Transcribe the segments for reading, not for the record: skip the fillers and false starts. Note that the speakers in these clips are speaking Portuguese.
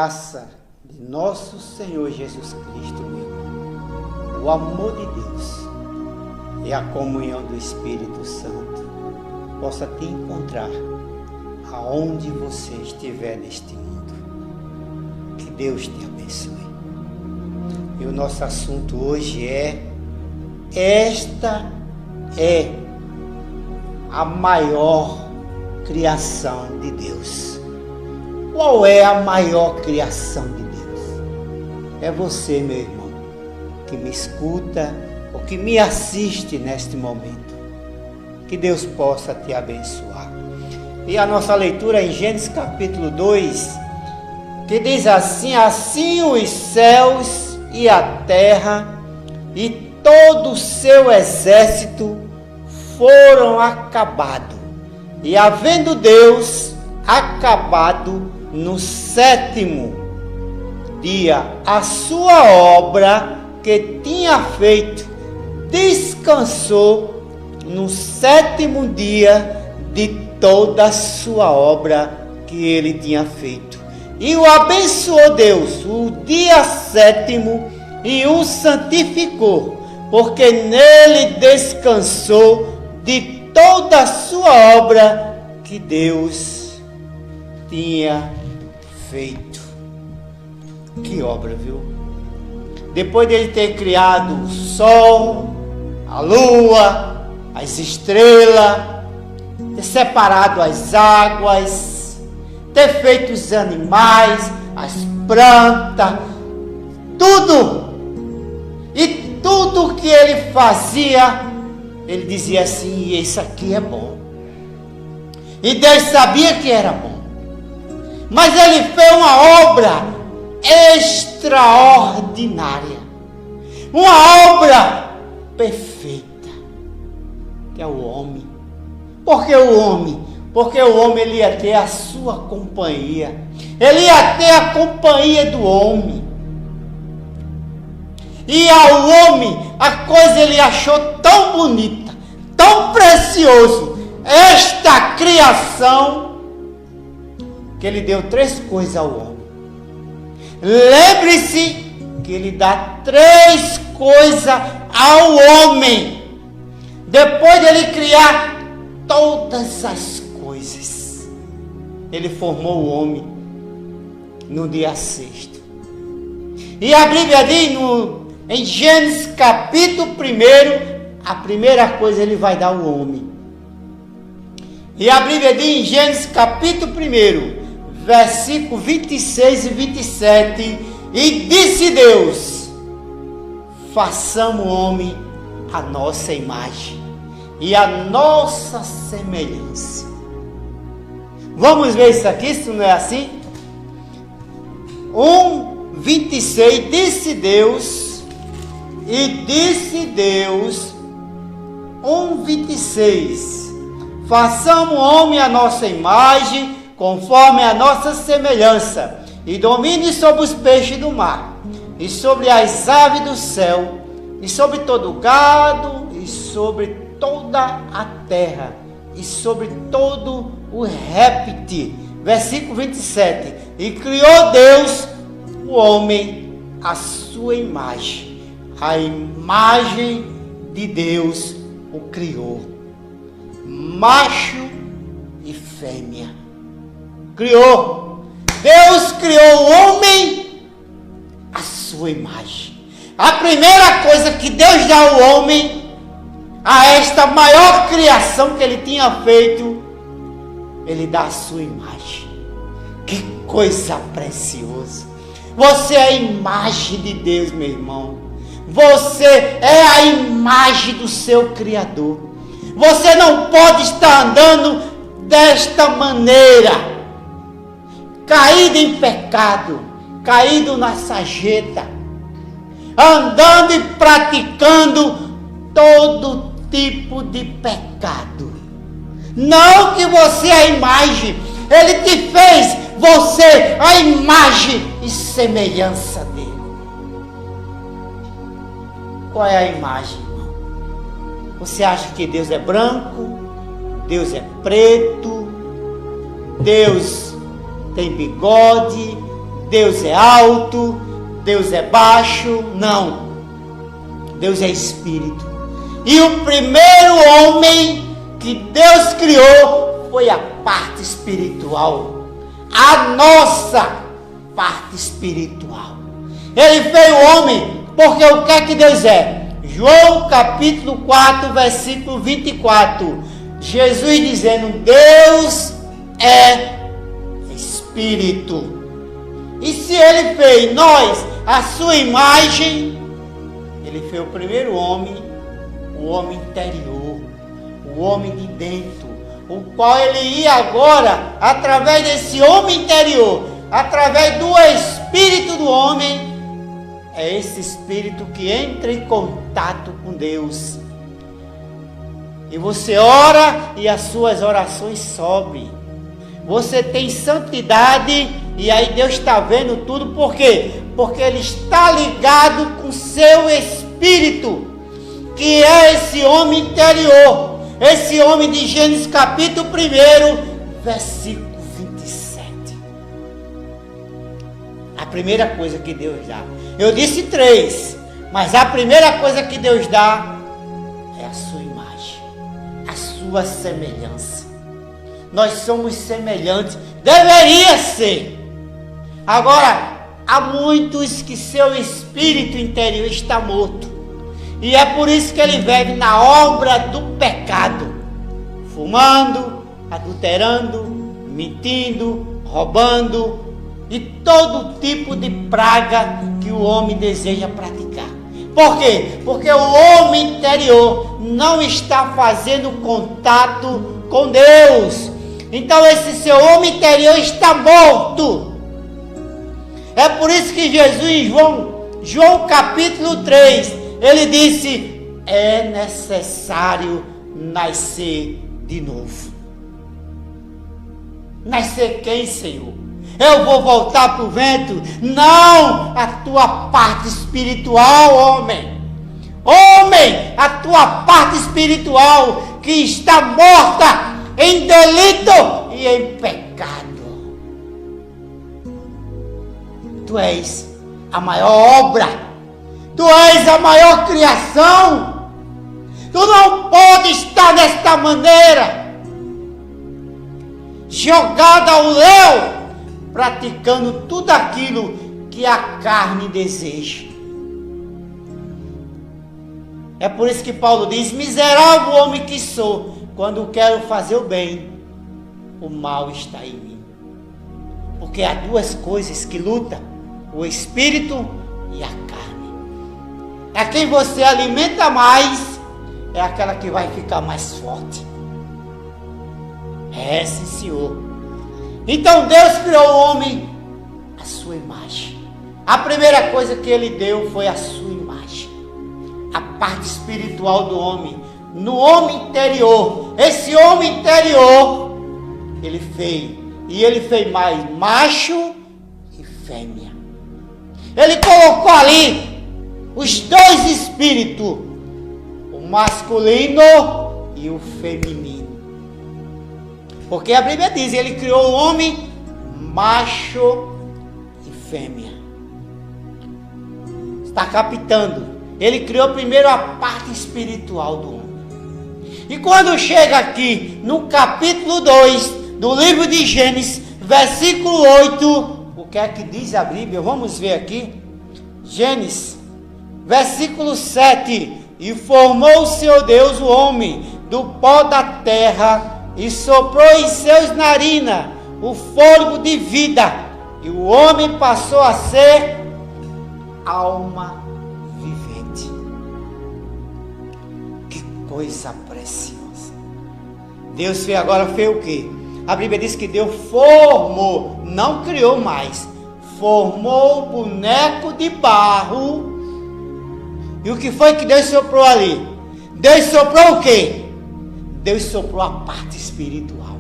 graça de nosso Senhor Jesus Cristo, meu irmão, o amor de Deus e a comunhão do Espírito Santo possa te encontrar aonde você estiver neste mundo. Que Deus te abençoe. E o nosso assunto hoje é: esta é a maior criação de Deus. Qual é a maior criação de Deus? É você, meu irmão, que me escuta ou que me assiste neste momento. Que Deus possa te abençoar. E a nossa leitura é em Gênesis capítulo 2, que diz assim: assim os céus e a terra e todo o seu exército foram acabados. E havendo Deus acabado no sétimo dia a sua obra que tinha feito, descansou no sétimo dia de toda a sua obra que ele tinha feito. E o abençoou Deus o dia sétimo e o santificou, porque nele descansou de toda a sua obra que Deus tinha feito. Que obra, viu? Depois dele ter criado o sol, a lua, as estrelas, ter separado as águas, ter feito os animais, as plantas, tudo. E tudo que ele fazia, ele dizia assim: isso aqui é bom. E Deus sabia que era bom. Mas ele fez uma obra extraordinária, uma obra perfeita, que é o homem. Por que o homem? Porque o homem ele ia ter a sua companhia, ele ia ter a companhia do homem. E ao homem, a coisa ele achou tão bonita, tão precioso, esta criação, que ele deu 3 coisas ao homem. Lembre-se que ele dá 3 coisas ao homem. Depois de ele criar todas as coisas, ele formou o homem no dia 6º. E a Bíblia diz em Gênesis capítulo 1, a primeira coisa ele vai dar ao homem. E a Bíblia diz em Gênesis capítulo 1, versículo 26 e 27, e disse Deus: façamos o homem a nossa imagem e a nossa semelhança. Vamos ver isso aqui, se não é assim? 1:26, disse Deus, e disse Deus, 1:26, façamos o homem a nossa imagem, conforme a nossa semelhança, e domine sobre os peixes do mar, e sobre as aves do céu, e sobre todo o gado, e sobre toda a terra, e sobre todo o réptil. Versículo 27, e criou Deus o homem à sua imagem, a imagem de Deus o criou, macho e fêmea criou. Deus criou o homem à sua imagem. A primeira coisa que Deus dá ao homem, a esta maior criação que ele tinha feito, ele dá a sua imagem. Que coisa preciosa! Você é a imagem de Deus, meu irmão. Você é a imagem do seu Criador. Você não pode estar andando desta maneira, caído em pecado, caído na sarjeta, andando e praticando todo tipo de pecado. Não que você é a imagem, ele te fez você a imagem e semelhança dele. Qual é a imagem, irmão? Você acha que Deus é branco? Deus é preto? Deus tem bigode? Deus é alto, Deus é baixo. Não. Deus é espírito. E o primeiro homem que Deus criou foi a parte espiritual. A nossa parte espiritual. Ele fez o homem porque o que é que Deus é? João capítulo 4, versículo 24. Jesus dizendo: Deus é espírito. E se ele fez nós a sua imagem, ele fez o primeiro homem, o homem interior, o homem de dentro, o qual ele ia agora, através desse homem interior, através do espírito do homem, é esse espírito que entra em contato com Deus. E você ora e as suas orações sobem. Você tem santidade e aí Deus está vendo tudo. Por quê? Porque Ele está ligado com seu espírito, que é esse homem interior. Esse homem de Gênesis capítulo 1, versículo 27. A primeira coisa que Deus dá. Eu disse 3, mas a primeira coisa que Deus dá é a sua imagem, a sua semelhança. Nós somos semelhantes, deveria ser. Agora, há muitos que seu espírito interior está morto. E é por isso que ele vive na obra do pecado. Fumando, adulterando, mentindo, roubando. E todo tipo de praga que o homem deseja praticar. Por quê? Porque o homem interior não está fazendo contato com Deus. Então esse seu homem interior está morto. É por isso que Jesus em João capítulo 3, ele disse: é necessário nascer de novo. Nascer quem, Senhor? Eu vou voltar para o vento? Não, a tua parte espiritual, homem. Homem, a tua parte espiritual que está morta em delito e em pecado. Tu és a maior obra. Tu és a maior criação. Tu não pode estar desta maneira, jogada ao léu, praticando tudo aquilo que a carne deseja. É por isso que Paulo diz: miserável homem que sou, quando quero fazer o bem, o mal está em mim. Porque há duas coisas que lutam: o espírito e a carne. A quem você alimenta mais é aquela que vai ficar mais forte. É, sim, Senhor. Então Deus criou o homem à sua imagem. A primeira coisa que Ele deu foi a sua imagem. A parte espiritual do homem. No homem interior. Esse homem interior, Ele fez. E Ele fez mais macho e fêmea. Ele colocou ali os dois espíritos. O masculino e o feminino. Porque a Bíblia diz: Ele criou o homem macho e fêmea. Está captando? Ele criou primeiro a parte espiritual do homem. E quando chega aqui no capítulo 2 do livro de Gênesis, versículo 8, o que é que diz a Bíblia? Vamos ver aqui. Gênesis, versículo 7. E formou o Senhor Deus o homem do pó da terra, e soprou em seus narinas o fôlego de vida, e o homem passou a ser alma vivente. Que coisa preciosa! Deus fez o quê? A Bíblia diz que Deus formou, não criou mais, formou o boneco de barro. E o que foi que Deus soprou ali? Deus soprou o quê? Deus soprou a parte espiritual.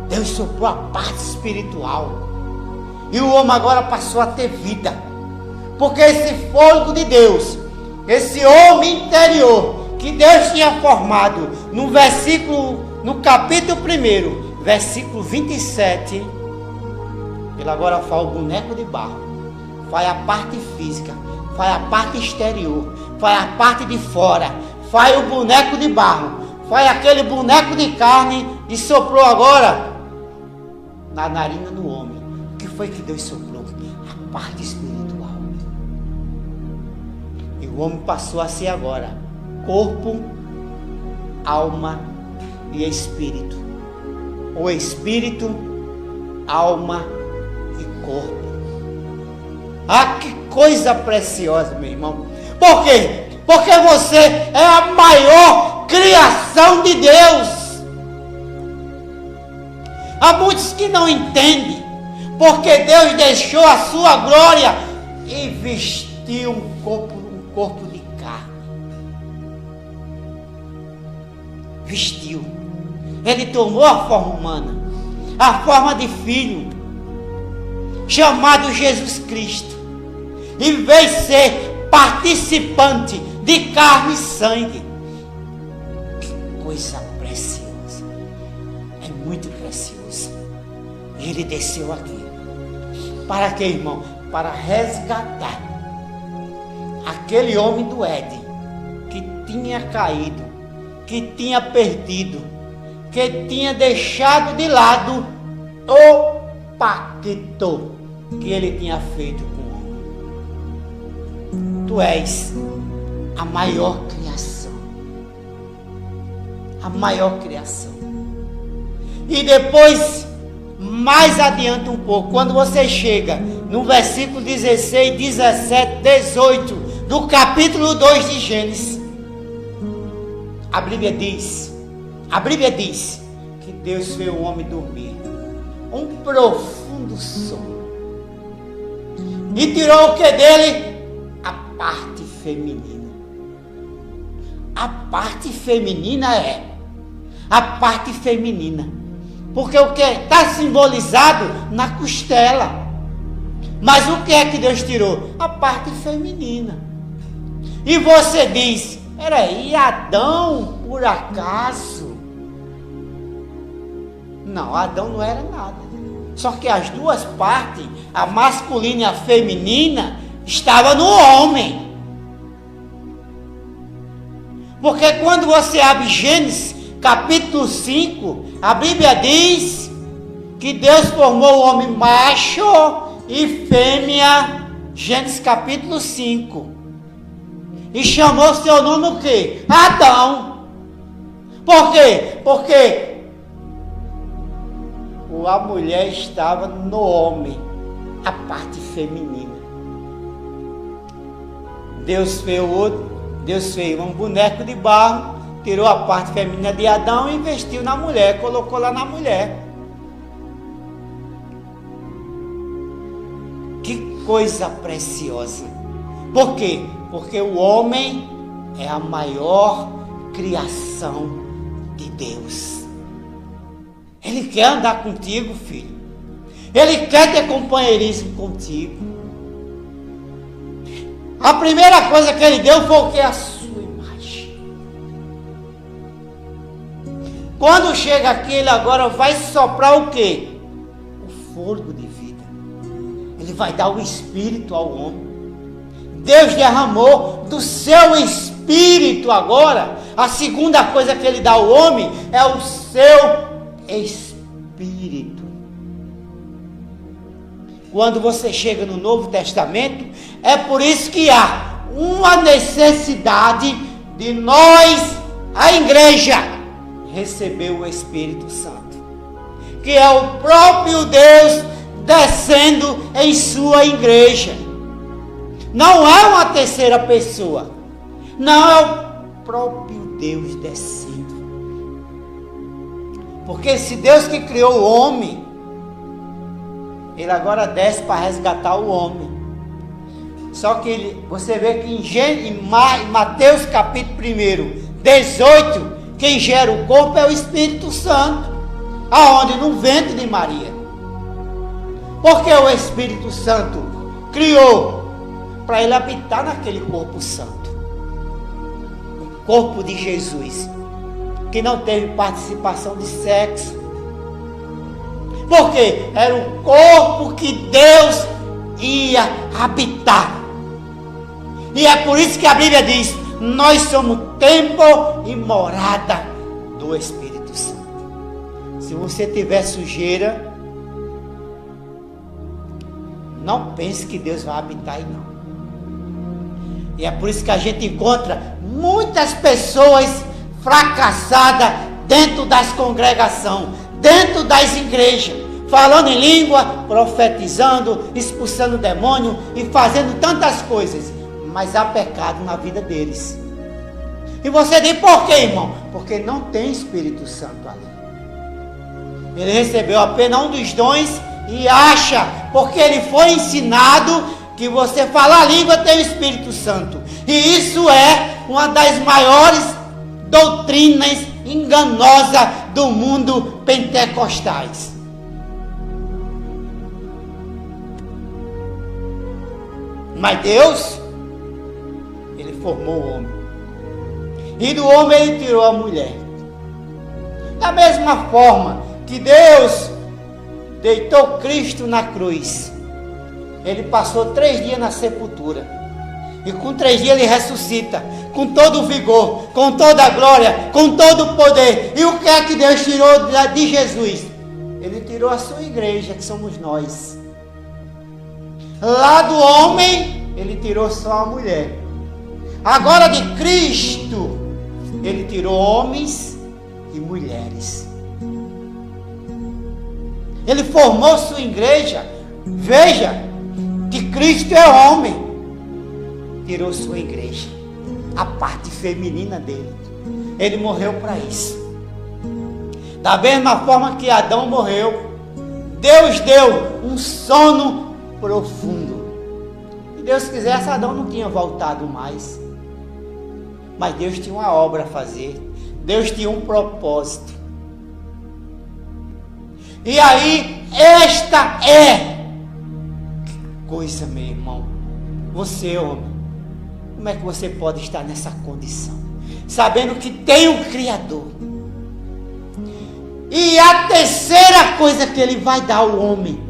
Deus soprou a parte espiritual. E o homem agora passou a ter vida. Porque esse fôlego de Deus, esse homem interior, que Deus tinha formado, no versículo no capítulo 1, versículo 27, ele agora fala o boneco de barro. Faz a parte física, faz a parte exterior, faz a parte de fora, faz o boneco de barro, faz aquele boneco de carne e soprou agora na narina do homem. O que foi que Deus soprou? A parte espiritual. E o homem passou a ser agora corpo, alma e espírito. Ou espírito, alma e corpo. Ah, que coisa preciosa, meu irmão. Por quê? Porque você é a maior criação de Deus. Há muitos que não entendem, porque Deus deixou a sua glória e vestiu um corpo de carne. Vestiu. Ele tomou a forma humana, a forma de filho, chamado Jesus Cristo, e veio ser participante de carne e sangue. Que coisa preciosa, é muito precioso. Ele desceu aqui, para quê, irmão? Para resgatar aquele homem do Éden, que tinha caído, que tinha perdido, que tinha deixado de lado o pacto que ele tinha feito com o homem. Tu és a maior criação. A maior criação. E depois, mais adiante um pouco, quando você chega no versículo 16, 17, 18 do capítulo 2 de Gênesis, a Bíblia diz que Deus fez o homem dormir um profundo sono e tirou o que dele? A parte feminina. A parte feminina é a parte feminina, porque o que está simbolizado na costela. Mas o que é que Deus tirou? A parte feminina. E você diz: peraí, Adão, por acaso? Não, Adão não era nada. Só que as duas partes, a masculina e a feminina, estavam no homem. Porque quando você abre Gênesis capítulo 5, a Bíblia diz que Deus formou o homem macho e fêmea. Gênesis capítulo 5. E chamou seu nome o quê? Adão. Por quê? Porque a mulher estava no homem, a parte feminina. Deus fez um boneco de barro, tirou a parte feminina de Adão e investiu na mulher, colocou lá na mulher. Que coisa preciosa. Por quê? Porque o homem é a maior criação de Deus. Ele quer andar contigo, filho. Ele quer ter companheirismo contigo. A primeira coisa que ele deu foi o que? A sua imagem. Quando chega aqui, ele agora vai soprar o quê? O fôlego de vida. Ele vai dar o espírito ao homem. Deus derramou do seu espírito agora. A segunda coisa que ele dá ao homem é o seu espírito. Quando você chega no Novo Testamento, é por isso que há uma necessidade de nós, a igreja, receber o Espírito Santo, que é o próprio Deus descendo em sua igreja. Não é uma terceira pessoa, não, é o próprio Deus descendo. Porque se Deus que criou o homem, ele agora desce para resgatar o homem. Só que você vê que em Mateus capítulo 1, 18, quem gera o corpo é o Espírito Santo, aonde? No ventre de Maria. Porque o Espírito Santo criou para ele habitar naquele corpo santo, o corpo de Jesus, que não teve participação de sexo. Porque era o corpo que Deus ia habitar. E é por isso que a Bíblia diz: nós somos templo e morada do Espírito Santo. Se você tiver sujeira, não pense que Deus vai habitar aí não. E é por isso que a gente encontra muitas pessoas fracassadas dentro das congregações, dentro das igrejas, falando em língua, profetizando, expulsando demônio e fazendo tantas coisas, mas há pecado na vida deles. E você diz: por quê, irmão? Porque não tem Espírito Santo ali. Ele recebeu apenas um dos dons e acha, porque ele foi ensinado que você falar a língua tem o Espírito Santo. E isso é uma das maiores doutrinas enganosas do mundo pentecostais. Mas Deus, Ele formou o homem. E do homem Ele tirou a mulher. Da mesma forma que Deus deitou Cristo na cruz, Ele passou 3 dias na sepultura. E com 3 dias Ele ressuscita, com todo o vigor, com toda a glória, com todo o poder. E o que é que Deus tirou de Jesus? Ele tirou a sua igreja, que somos nós. Lá do homem, Ele tirou só a mulher. Agora de Cristo, Ele tirou homens e mulheres. Ele formou sua igreja. Veja, que Cristo é homem, tirou sua igreja, a parte feminina dele. Ele morreu para isso. Da mesma forma que Adão morreu, Deus deu um sono profundo. Se Deus quisesse, Adão não tinha voltado mais. Mas Deus tinha uma obra a fazer. Deus tinha um propósito. E aí, esta é coisa, meu irmão. Você, homem, como é que você pode estar nessa condição? Sabendo que tem um Criador. E a terceira coisa que Ele vai dar ao homem,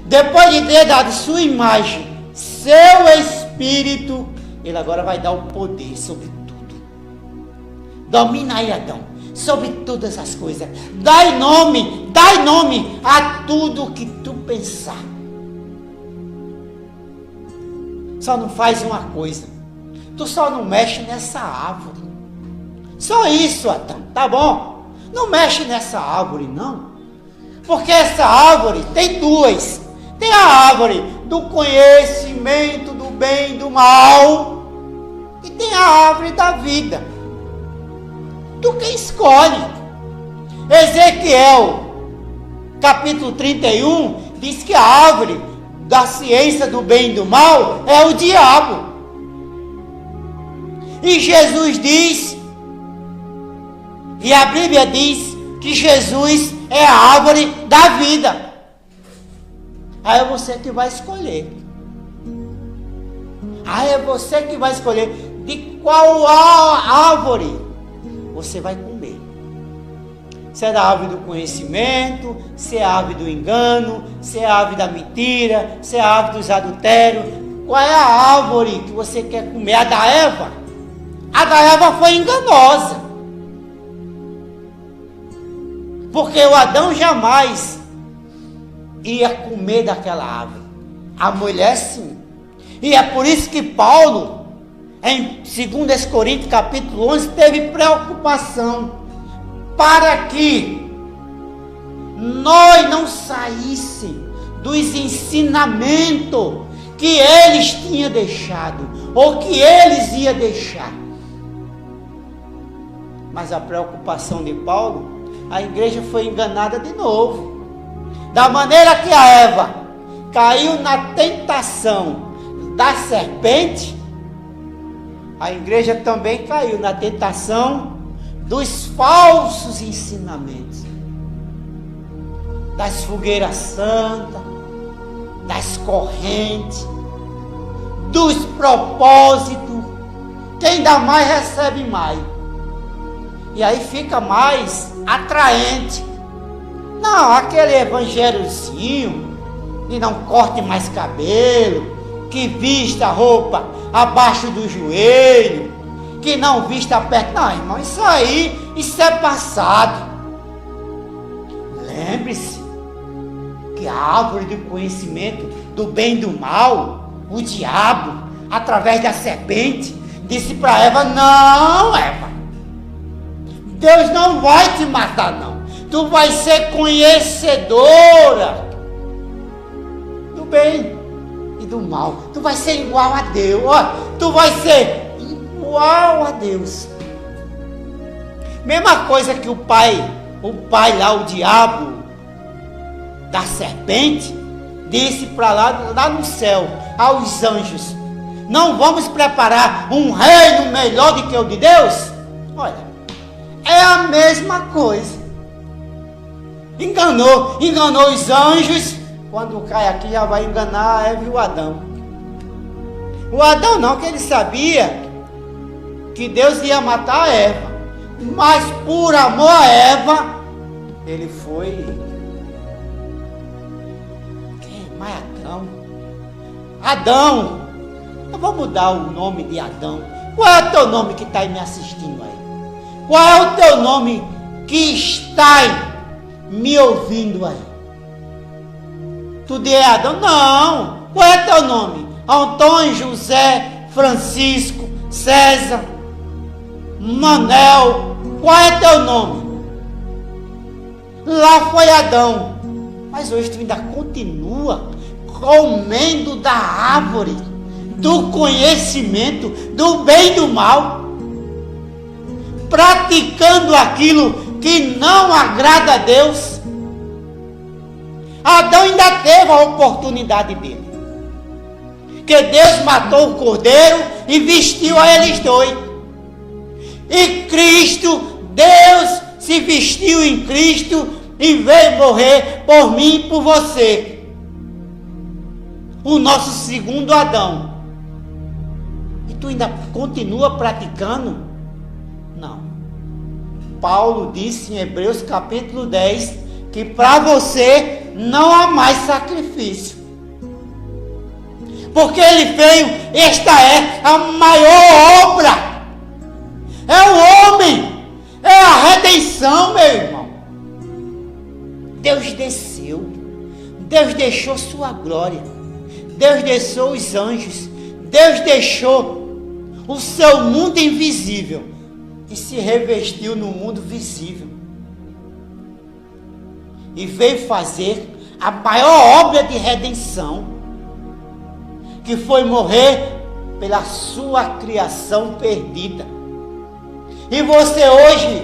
depois de ter dado sua imagem, seu espírito, Ele agora vai dar o poder sobre tudo. Domina aí, Adão, sobre todas as coisas. Dai nome a tudo que tu pensar. Só não faz uma coisa: tu só não mexe nessa árvore. Só isso, Adão, tá bom? Não mexe nessa árvore, não. Porque essa árvore tem duas. Tem a árvore do conhecimento do bem e do mal, e tem a árvore da vida. Tu quem escolhe. Ezequiel, capítulo 31, diz que a árvore da ciência do bem e do mal é o diabo. E Jesus diz, e a Bíblia diz, que Jesus é a árvore da vida. Aí é você que vai escolher. Aí é você que vai escolher de qual árvore você vai comer. Se é da árvore do conhecimento, se é a árvore do engano, se é a árvore da mentira, se é a árvore dos adultérios. Qual é a árvore que você quer comer? A da Eva? A da Eva foi enganosa. Porque o Adão jamais ia comer daquela árvore. A mulher sim. E é por isso que Paulo, em 2 Coríntios capítulo 11, teve preocupação para que nós não saíssemos dos ensinamentos que eles tinham deixado, ou que eles iam deixar. Mas a preocupação de Paulo, a igreja foi enganada de novo. Da maneira que a Eva caiu na tentação da serpente, a igreja também caiu na tentação dos falsos ensinamentos, das fogueiras santas, das correntes, dos propósitos. Quem dá mais recebe mais. E aí fica mais atraente. Não, aquele evangelhozinho, e não corte mais cabelo, que vista roupa abaixo do joelho, que não vista perto. Não, irmão, isso é passado. Lembre-se que a árvore do conhecimento do bem e do mal, o diabo, através da serpente, disse para Eva: não, Eva, Deus não vai te matar, não. Tu vai ser conhecedora do bem e do mal. Tu vai ser igual a Deus. Tu vai ser igual a Deus. Mesma coisa que o pai lá, o diabo da serpente, disse para lá no céu, aos anjos: não vamos preparar um reino melhor do que o de Deus? Olha, é a mesma coisa. Enganou os anjos. Quando cai aqui, já vai enganar a Eva e o Adão. O Adão não, que ele sabia que Deus ia matar a Eva, mas por amor a Eva, ele foi. Mas Adão, eu vou mudar o nome de Adão. Qual é o teu nome que está aí me assistindo aí? Qual é o teu nome que está aí me ouvindo aí? Tu é Adão? Não. Qual é teu nome? Antônio, José, Francisco, César, Manel. Qual é teu nome? Lá foi Adão. Mas hoje tu ainda continua comendo da árvore do conhecimento do bem e do mal, praticando aquilo que não agrada a Deus. Adão ainda teve a oportunidade dele, que Deus matou o cordeiro e vestiu a eles dois. E Cristo, Deus se vestiu em Cristo e veio morrer por mim e por você, o nosso segundo Adão. E tu ainda continua praticando? Não. Paulo disse em Hebreus capítulo 10 que para você não há mais sacrifício, porque ele veio. Esta é a maior obra, é o homem, é a redenção, meu irmão. Deus desceu, Deus deixou sua glória, Deus deixou os anjos, Deus deixou o seu mundo invisível e se revestiu no mundo visível. E veio fazer a maior obra de redenção, que foi morrer pela sua criação perdida. E você hoje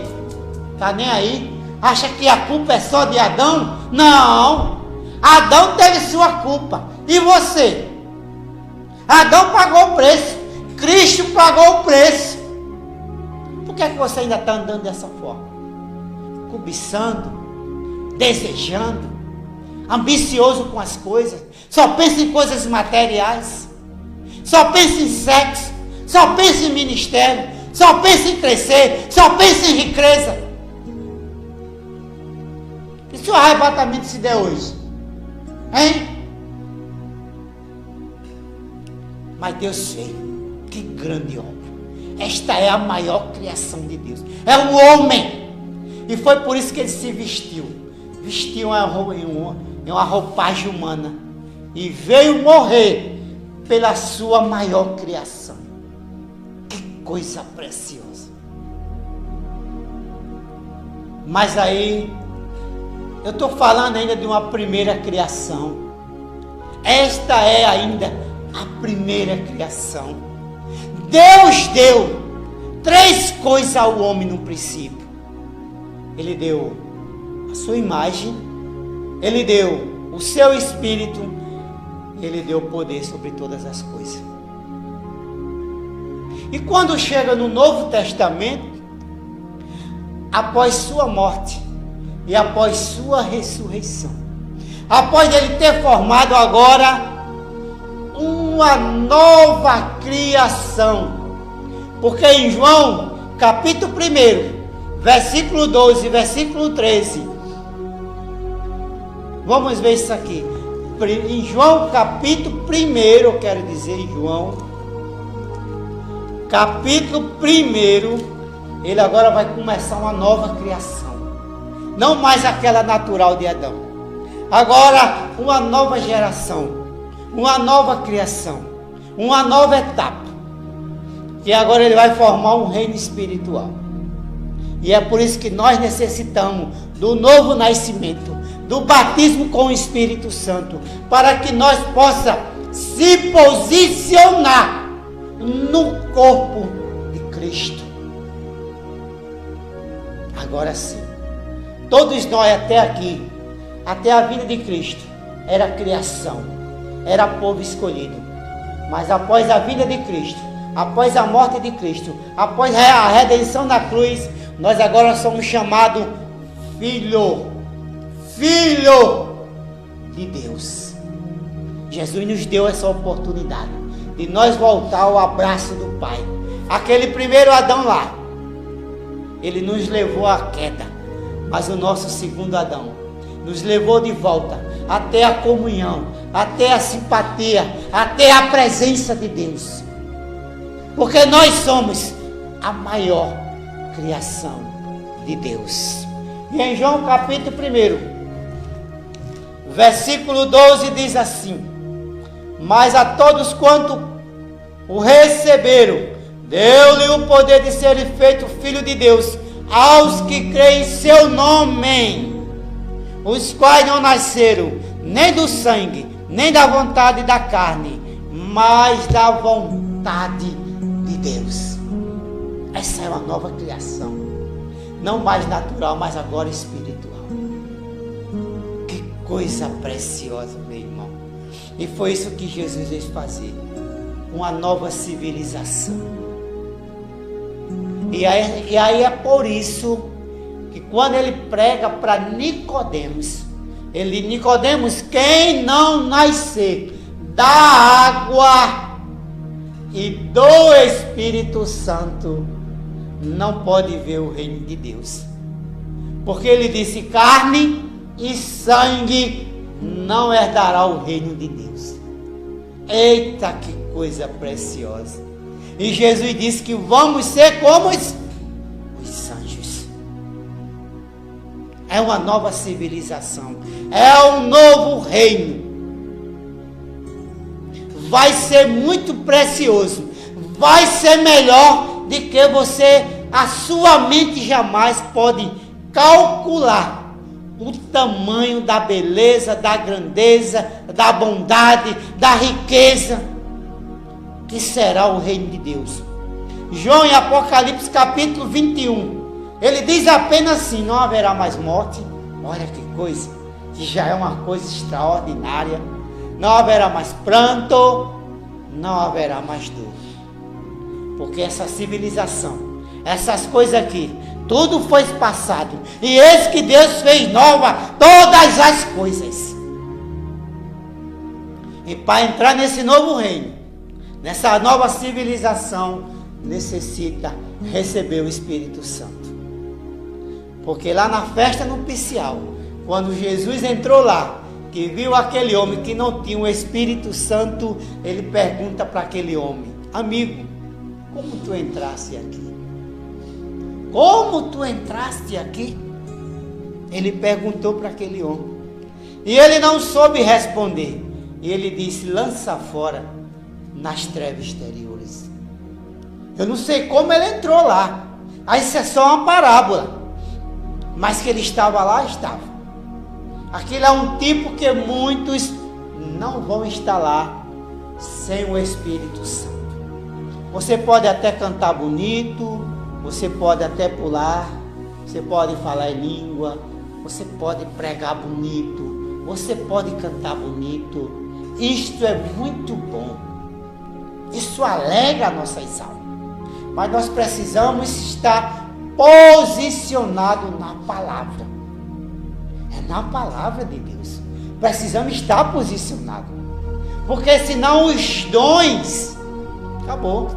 está nem aí? Acha que a culpa é só de Adão? Não! Adão teve sua culpa. E você? Adão pagou o preço. Cristo pagou o preço. Por que é que você ainda está andando dessa forma? Cobiçando, desejando, ambicioso com as coisas, só pensa em coisas materiais, só pensa em sexo, só pensa em ministério, só pensa em crescer, só pensa em riqueza. E se o arrebatamento se der hoje? Hein? Mas Deus veio. Que grande obra. Esta é a maior criação de Deus. É o homem. E foi por isso que ele se vestiu. Vestiu em uma roupagem humana. E veio morrer pela sua maior criação. Que coisa preciosa. Mas aí, eu estou falando ainda de uma primeira criação. Esta é ainda a primeira criação. Deus deu 3 coisas ao homem no princípio. Ele deu a sua imagem, ele deu o seu espírito, ele deu poder sobre todas as coisas. E quando chega no Novo Testamento, após sua morte e após sua ressurreição, após ele ter formado agora uma nova criação, porque em João capítulo 1, versículo 12, versículo 13. Vamos ver isso aqui. Em João capítulo 1, eu quero dizer, em João capítulo 1, ele agora vai começar uma nova criação. Não mais aquela natural de Adão. Agora uma nova geração, uma nova criação, uma nova etapa. Que agora ele vai formar um reino espiritual. E é por isso que nós necessitamos do novo nascimento, do batismo com o Espírito Santo, para que nós possamos se posicionar no corpo de Cristo. Agora sim, todos nós até aqui, até a vinda de Cristo, era criação, era povo escolhido. Mas após a vinda de Cristo, após a morte de Cristo, após a redenção na cruz, nós agora somos chamados filho de Deus. Jesus nos deu essa oportunidade de nós voltar ao abraço do Pai. Aquele primeiro Adão lá, ele nos levou à queda, mas o nosso segundo Adão nos levou de volta até a comunhão, até a simpatia, até a presença de Deus. Porque nós somos a maior criação de Deus. E em João capítulo 1, versículo 12 diz assim: mas a todos quanto o receberam, deu-lhe o poder de ser feito filho de Deus, aos que creem em seu nome, os quais não nasceram nem do sangue, nem da vontade da carne, mas da vontade de Deus. Essa é uma nova criação, não mais natural, mas agora espiritual. Que coisa preciosa, meu irmão. E foi isso que Jesus veio fazer, uma nova civilização. E aí é por isso que quando ele prega para Nicodemos, Nicodemos, quem não nascer da água e do Espírito Santo não pode ver o reino de Deus. Porque ele disse: carne e sangue não herdará o reino de Deus. Eita, que coisa preciosa. E Jesus disse que vamos ser como os anjos. É uma nova civilização, é um novo reino. Vai ser muito precioso, vai ser melhor do que a sua mente jamais pode calcular o tamanho da beleza, da grandeza, da bondade, da riqueza que será o reino de Deus. João, em Apocalipse capítulo 21, ele diz apenas assim: não haverá mais morte. Olha que coisa, que já é uma coisa extraordinária. Não haverá mais pranto, não haverá mais dor. Porque essa civilização, essas coisas aqui, tudo foi passado, e eis que Deus fez nova todas as coisas. E para entrar nesse novo reino, nessa nova civilização, necessita receber o Espírito Santo. Porque lá na festa nupcial, quando Jesus entrou lá, que viu aquele homem que não tinha o Espírito Santo, ele pergunta para aquele homem: amigo, como tu entraste aqui? Como tu entraste aqui? Ele perguntou para aquele homem. E ele não soube responder. E ele disse: lança fora nas trevas exteriores. Eu não sei como ele entrou lá. Isso é só uma parábola. Mas que ele estava lá, estava. Aquilo é um tipo que muitos não vão estar lá sem o Espírito Santo. Você pode até cantar bonito, você pode até pular, você pode falar em língua, você pode pregar bonito, você pode cantar bonito. Isto é muito bom. Isso alegra nossas almas. Mas nós precisamos estar posicionados na palavra. É na palavra de Deus. Precisamos estar posicionados. Porque senão os dons, acabou.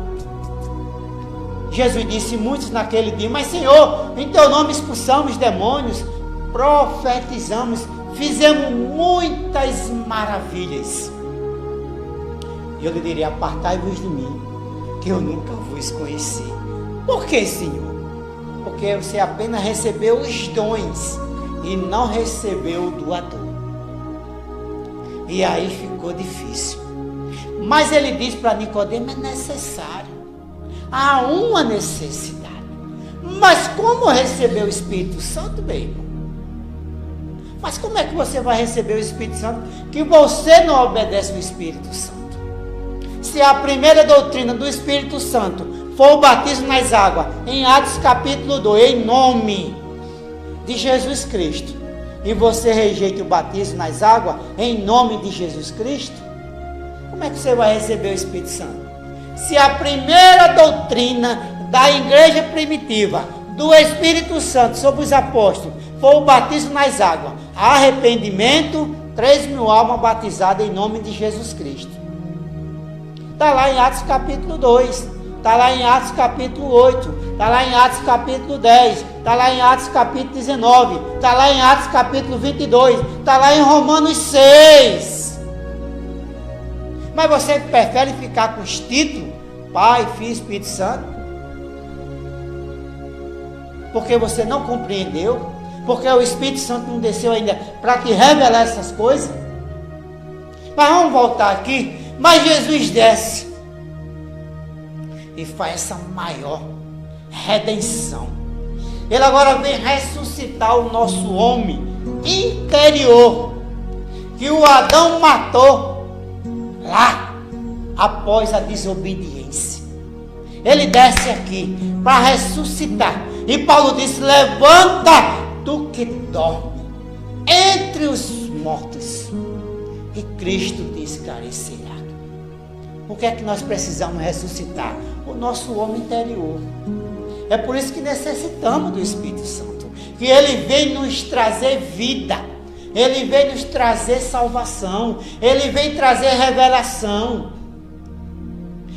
Jesus disse muitos naquele dia: mas Senhor, em teu nome expulsamos demônios, profetizamos, fizemos muitas maravilhas. E eu lhe diria: apartai-vos de mim, que eu nunca vos conheci. Por que, Senhor? Porque você apenas recebeu os dons e não recebeu o doador. E aí ficou difícil. Mas ele diz para Nicodemo: é necessário. Há uma necessidade. Mas como receber o Espírito Santo, meu irmão? Mas como é que você vai receber o Espírito Santo que você não obedece ao Espírito Santo? Se a primeira doutrina do Espírito Santo for o batismo nas águas, em Atos capítulo 2, em nome de Jesus Cristo, e você rejeita o batismo nas águas, em nome de Jesus Cristo, como é que você vai receber o Espírito Santo? Se a primeira doutrina da igreja primitiva, do Espírito Santo sobre os apóstolos, for o batismo nas águas, arrependimento, 3.000 almas batizadas em nome de Jesus Cristo. Está lá em Atos capítulo 2, está lá em Atos capítulo 8, está lá em Atos capítulo 10, está lá em Atos capítulo 19, está lá em Atos capítulo 22, está lá em Romanos 6. Mas você prefere ficar com os títulos Pai, Filho e Espírito Santo? Porque você não compreendeu? Porque o Espírito Santo não desceu ainda para te revelar essas coisas? Mas vamos voltar aqui. Mas Jesus desce e faz essa maior redenção. Ele agora vem ressuscitar o nosso homem interior, que o Adão matou lá após a desobediência. Ele desce aqui para ressuscitar. E Paulo disse: levanta tu que dorme entre os mortos, e Cristo te esclarecerá. Por que é que nós precisamos ressuscitar? O nosso homem interior. É por isso que necessitamos do Espírito Santo, que ele vem nos trazer vida, ele vem nos trazer salvação, ele vem trazer revelação.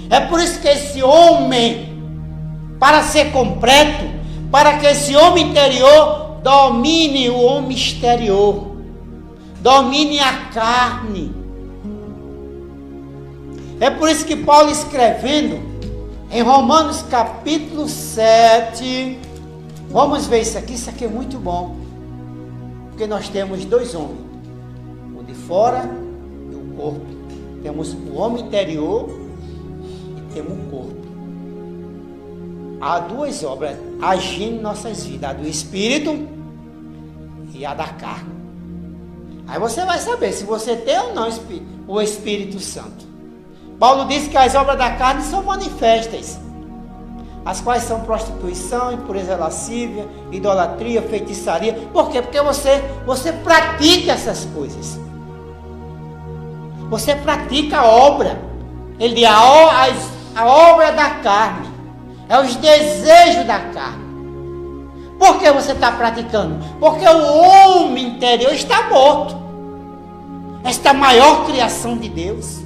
É por isso que esse homem, para ser completo, para que esse homem interior domine o homem exterior, domine a carne. É por isso que Paulo, escrevendo em Romanos capítulo 7, vamos ver isso aqui é muito bom, porque nós temos dois homens, o de fora e o corpo. Temos o homem interior e temos o corpo. Há duas obras agindo em nossas vidas, a do Espírito e a da carne. Aí você vai saber se você tem ou não o Espírito Santo. Paulo diz que as obras da carne são manifestas, as quais são prostituição, impureza lascívia, idolatria, feitiçaria. Por quê? Porque você pratica essas coisas. Você pratica a obra. Ele diz a obra da carne. É os desejos da carne. Por que você está praticando? Porque o homem interior está morto. Esta maior criação de Deus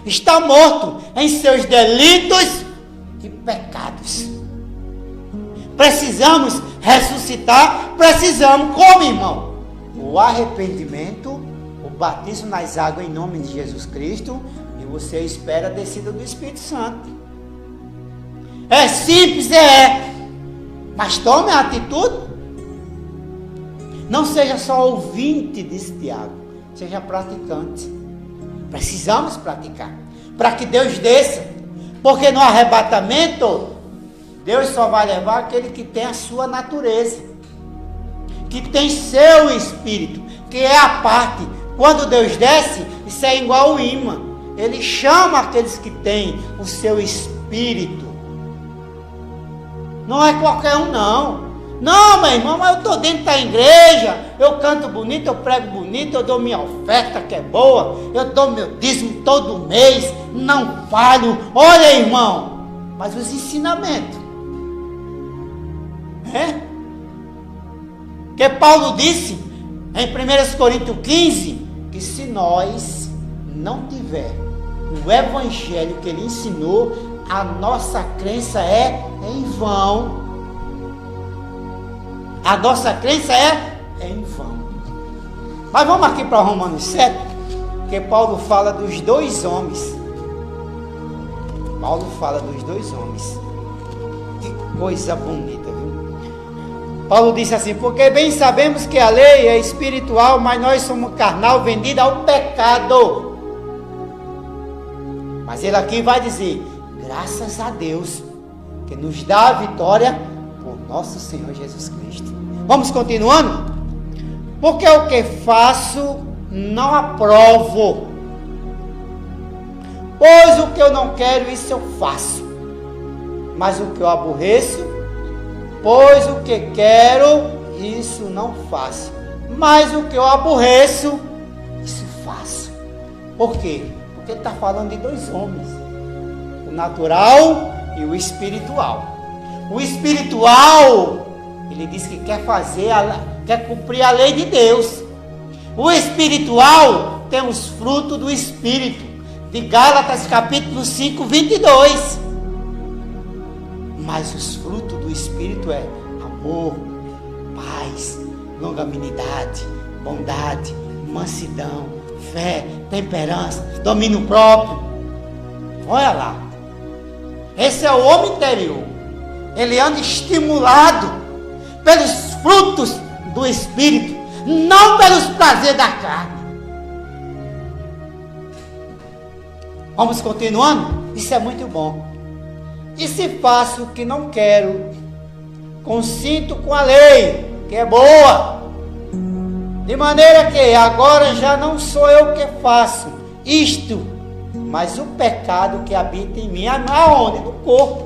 está morto em seus delitos e pecados. Precisamos ressuscitar, precisamos, como irmão? O arrependimento, o batismo nas águas em nome de Jesus Cristo, e você espera a descida do Espírito Santo. É simples, mas tome a atitude. Não seja só ouvinte, disse Tiago, seja praticante. Precisamos praticar, para que Deus desça, porque no arrebatamento, Deus só vai levar aquele que tem a sua natureza, que tem seu espírito, que é a parte. Quando Deus desce, isso é igual ao imã, ele chama aqueles que têm o seu espírito. Não é qualquer um, não. Não, meu irmão, mas eu estou dentro da igreja, eu canto bonito, eu prego bonito, eu dou minha oferta que é boa, eu dou meu dízimo todo mês, não falho. Olha, irmão, mas os ensinamentos, que Paulo disse em 1 Coríntios 15, que se nós não tiver o evangelho que ele ensinou, a nossa crença é em vão. A nossa crença é em vão. Mas vamos aqui para Romanos 7, que Paulo fala dos dois homens. Paulo fala dos dois homens. Que coisa bonita, viu? Paulo disse assim: porque bem sabemos que a lei é espiritual, mas nós somos carnal, vendido ao pecado. Mas ele aqui vai dizer: graças a Deus, que nos dá a vitória por nosso Senhor Jesus Cristo. Vamos continuando? Porque o que faço, não aprovo. Pois o que eu não quero, isso eu faço. Mas o que eu aborreço, pois o que quero, isso não faço. Mas o que eu aborreço, isso faço. Por quê? Porque ele está falando de dois homens: o natural e o espiritual. O espiritual, ele diz que quer cumprir a lei de Deus. O espiritual tem os frutos do Espírito, de Gálatas capítulo 5, 22. Mas os frutos do Espírito é amor, paz, longanimidade, bondade, mansidão, fé, temperança, domínio próprio. Olha lá. Esse é o homem interior. Ele anda estimulado pelos frutos do Espírito, não pelos prazeres da carne. Vamos continuando? Isso é muito bom. E se faço o que não quero, consinto com a lei, que é boa, de maneira que agora já não sou eu que faço isto, mas o pecado que habita em mim. Aonde? No corpo,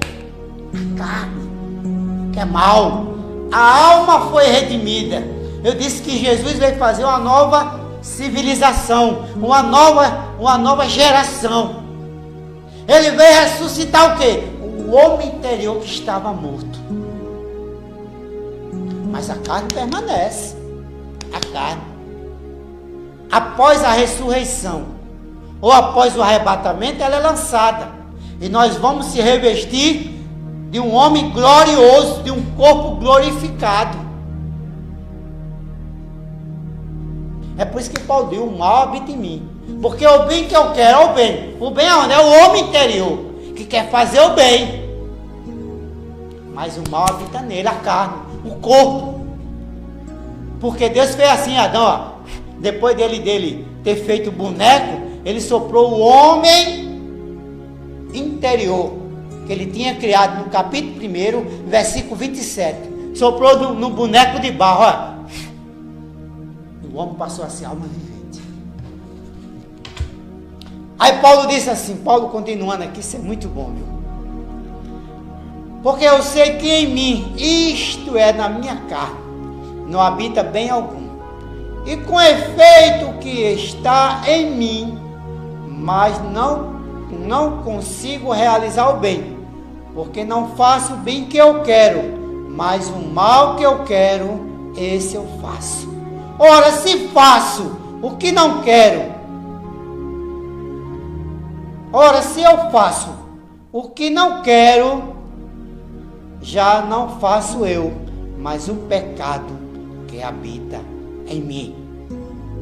a carne, que é mal. A alma foi redimida. Eu disse que Jesus veio fazer uma nova civilização, uma nova geração. Ele veio ressuscitar o quê? O homem interior que estava morto. Mas a carne permanece. A carne. Após a ressurreição, ou após o arrebatamento, ela é lançada. E nós vamos se revestir de um homem glorioso, de um corpo glorificado. É por isso que Paulo diz: o mal habita em mim. Porque o bem que eu quero é o bem. O bem é onde? É o homem interior, que quer fazer o bem. Mas o mal habita nele, a carne, o corpo. Porque Deus fez assim, Adão, ó, depois dele ter feito o boneco, ele soprou o homem interior, que ele tinha criado no capítulo 1, versículo 27. Soprou no boneco de barro, ó. O homem passou a ser alma vivente. Aí Paulo disse assim, Paulo continuando aqui, isso é muito bom, viu? Porque eu sei que em mim, isto é, na minha carne, não habita bem algum. E com efeito que está em mim, mas não consigo realizar o bem, porque não faço o bem que eu quero, mas o mal que eu quero, esse eu faço. Ora, se faço o que não quero, se eu faço o que não quero, já não faço eu, mas o pecado que habita em mim.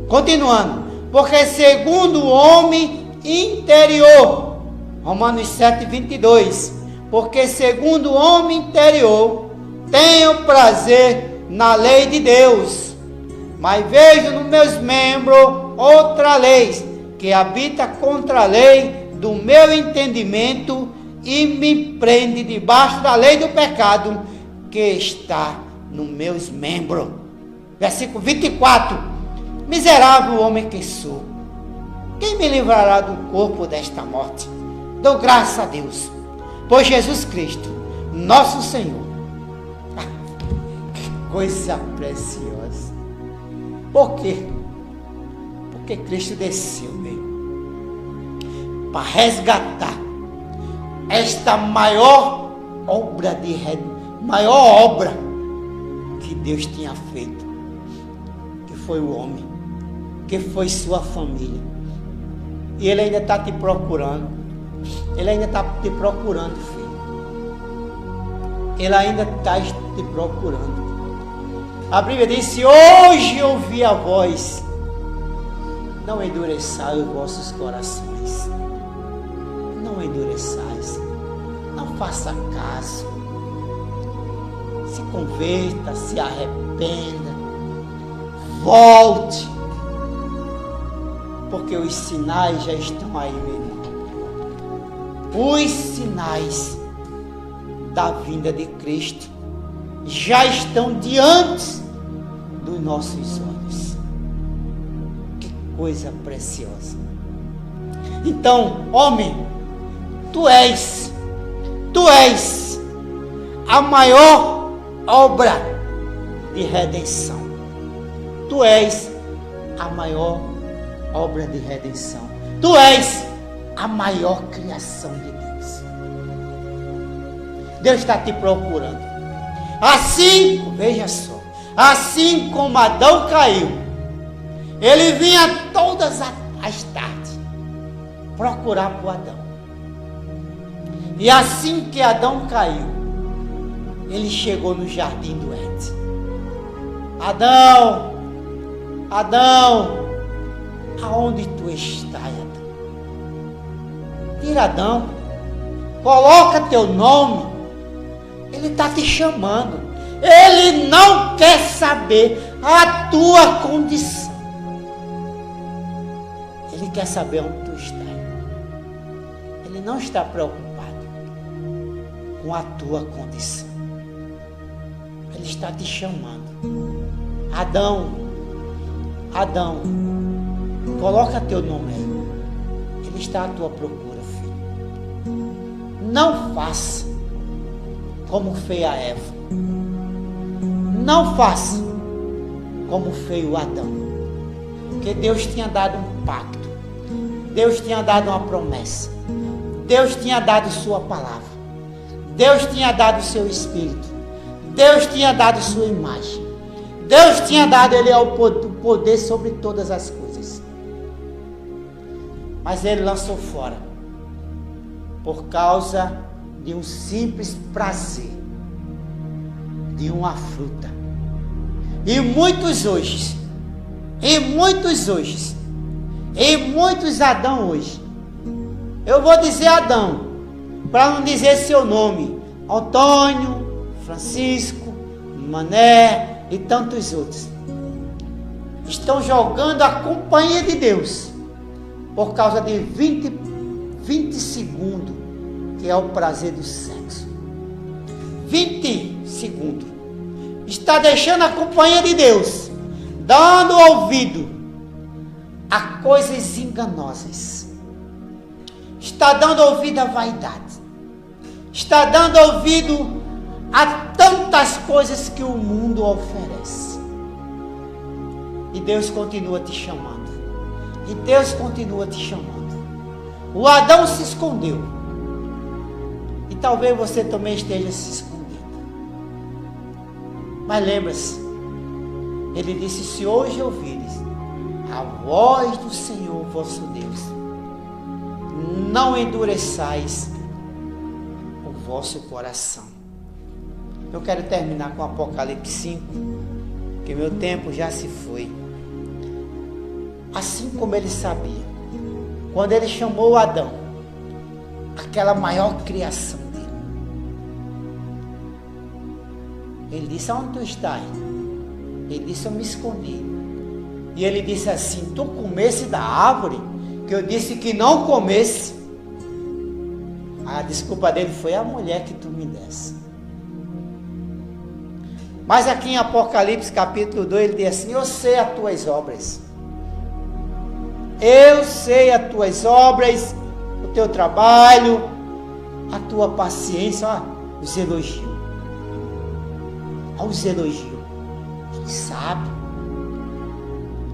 Continuando, porque segundo o homem interior, Romanos 7, 22, porque segundo o homem interior, tenho prazer na lei de Deus, mas vejo nos meus membros outra lei, que habita contra a lei do meu entendimento e me prende debaixo da lei do pecado que está nos meus membros. Versículo 24. Miserável homem que sou, quem me livrará do corpo desta morte? Dou graças a Deus por Jesus Cristo, nosso Senhor. Que coisa preciosa. Por quê? Porque Cristo desceu, meu, para resgatar esta maior obra que Deus tinha feito, que foi o homem, que foi sua família. E Ele ainda está te procurando. Ele ainda está te procurando, filho. Ele ainda está te procurando. A Bíblia diz: se hoje ouvir a voz, não endureçai os vossos corações. Não endureçais. Não faça caso. Se converta, se arrependa. Volte. Porque os sinais já estão aí, meu irmão. Os sinais da vinda de Cristo já estão diante dos nossos olhos. Que coisa preciosa. Então, homem, tu és a maior obra de redenção. Tu és a maior obra de redenção. Tu és a maior criação de Deus. Deus está te procurando. Assim, veja só, assim como Adão caiu, ele vinha todas as tardes procurar por Adão. E assim que Adão caiu, ele chegou no jardim do Éden. Adão, Adão, aonde tu estás, Adão? Tira Adão, coloca teu nome. Ele está te chamando. Ele não quer saber a tua condição. Ele quer saber onde tu estás. Ele não está preocupado com a tua condição. Ele está te chamando. Adão, Adão, coloca teu nome aí. Ele está à tua procura, filho. Não faça como fez a Eva. Não faça como fez o Adão. Porque Deus tinha dado um pacto. Deus tinha dado uma promessa. Deus tinha dado sua palavra. Deus tinha dado seu espírito. Deus tinha dado sua imagem. Deus tinha dado ele o poder sobre todas as coisas. Mas ele lançou fora por causa de um simples prazer de uma fruta. E muitos Adão hoje, eu vou dizer Adão, para não dizer seu nome, Antônio, Francisco, Mané e tantos outros, estão jogando a companhia de Deus por causa de 20 segundos, que é o prazer do sexo. 20 segundos. Está deixando a companhia de Deus, dando ouvido a coisas enganosas. Está dando ouvido à vaidade. Está dando ouvido a tantas coisas que o mundo oferece. E Deus continua te chamando. E Deus continua te chamando. O Adão se escondeu. E talvez você também esteja se escondendo. Mas lembra-se, ele disse: se hoje ouvires a voz do Senhor vosso Deus, não endureçais o vosso coração. Eu quero terminar com Apocalipse 5, que meu tempo já se foi. Assim como ele sabia, quando ele chamou Adão, aquela maior criação dele, ele disse: aonde tu estás? Ele disse: eu me escondi. E ele disse assim: tu comesse da árvore que eu disse que não comesse? A desculpa dele foi: a mulher que tu me desse. Mas aqui em Apocalipse capítulo 2 ele diz assim: eu sei as tuas obras. Eu sei as tuas obras, o teu trabalho, a tua paciência. Ó, os elogios. Olha os elogios. Ele sabe.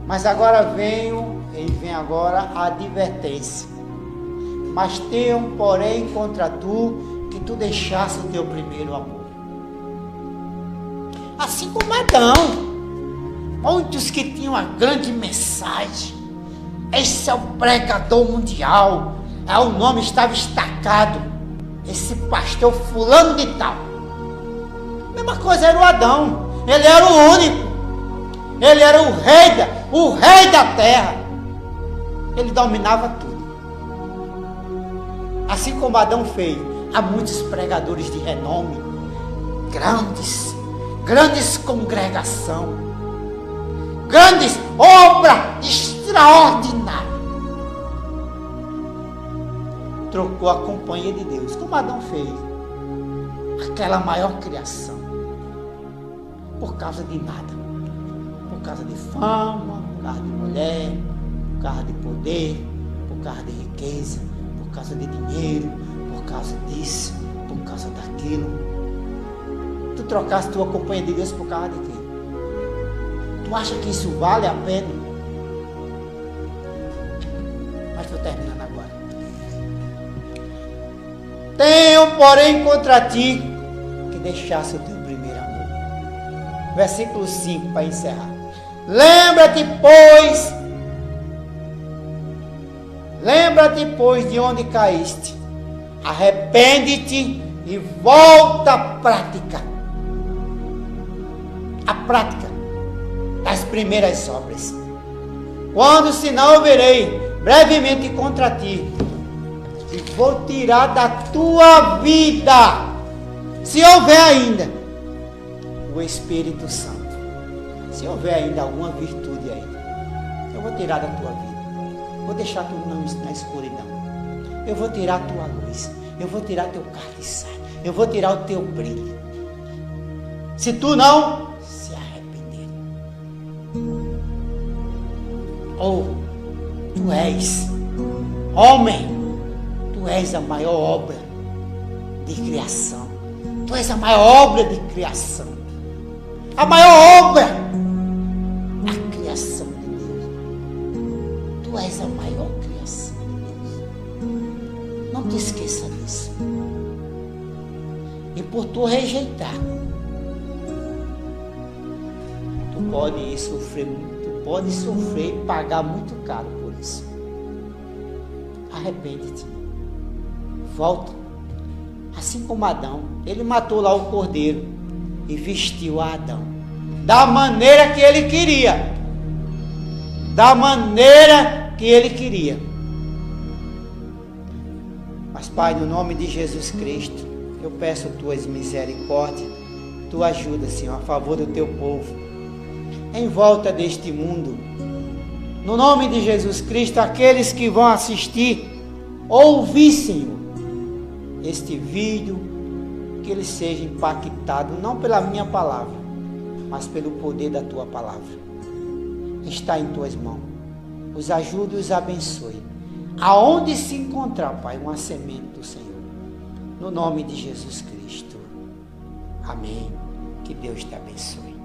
Mas agora vem agora a advertência. Mas tenho, porém, contra tu, que tu deixasse o teu primeiro amor. Assim como Adão. Muitos que tinham uma grande mensagem. Esse é o pregador mundial. O nome estava destacado. Esse pastor fulano de tal. Mesma coisa era o Adão. Ele era o único. Ele era o rei da terra. Ele dominava tudo. Assim como Adão fez, há muitos pregadores de renome, grandes congregação, grandes obras extraordinárias. Trocou a companhia de Deus, como Adão fez, aquela maior criação, por causa de nada, por causa de fama, por causa de mulher, por causa de poder, por causa de riqueza, por causa de dinheiro, por causa disso, por causa daquilo. Tu trocaste tua companhia de Deus por causa de quê? Tu acha que isso vale a pena? Mas estou terminando agora. Tenho, porém, contra ti que deixasse o teu primeiro amor. Versículo 5 para encerrar. Lembra-te, pois, de onde caíste. Arrepende-te e volta à prática. A prática das primeiras obras. Quando senão eu verei brevemente contra ti e vou tirar da tua vida, se houver ainda, o Espírito Santo. Se houver ainda alguma virtude aí, eu vou tirar da tua vida. Vou deixar tu na escuridão. Eu vou tirar a tua luz. Eu vou tirar teu carniçar. Eu vou tirar o teu brilho. Se tu não se arrepender. Ou tu és homem. Tu és a maior obra de criação. Tu és a maior obra de criação. A maior obra. A criação de Deus. Tu és a maior criação de Deus. Não te esqueça disso. E por tu rejeitar, tu pode sofrer e pagar muito caro por isso. Arrepende-te. Volta. Assim como Adão, ele matou lá o cordeiro e vestiu a Adão da maneira que ele queria. Da maneira que ele queria. Mas, Pai, no nome de Jesus Cristo, eu peço tuas misericórdias, tua ajuda, Senhor, a favor do teu povo, em volta deste mundo. No nome de Jesus Cristo, aqueles que vão assistir, ouvir, Senhor, este vídeo, que ele seja impactado, não pela minha palavra, mas pelo poder da tua palavra. Está em tuas mãos. Os ajude e os abençoe. Aonde se encontrar, Pai, uma semente do Senhor. No nome de Jesus Cristo. Amém. Que Deus te abençoe.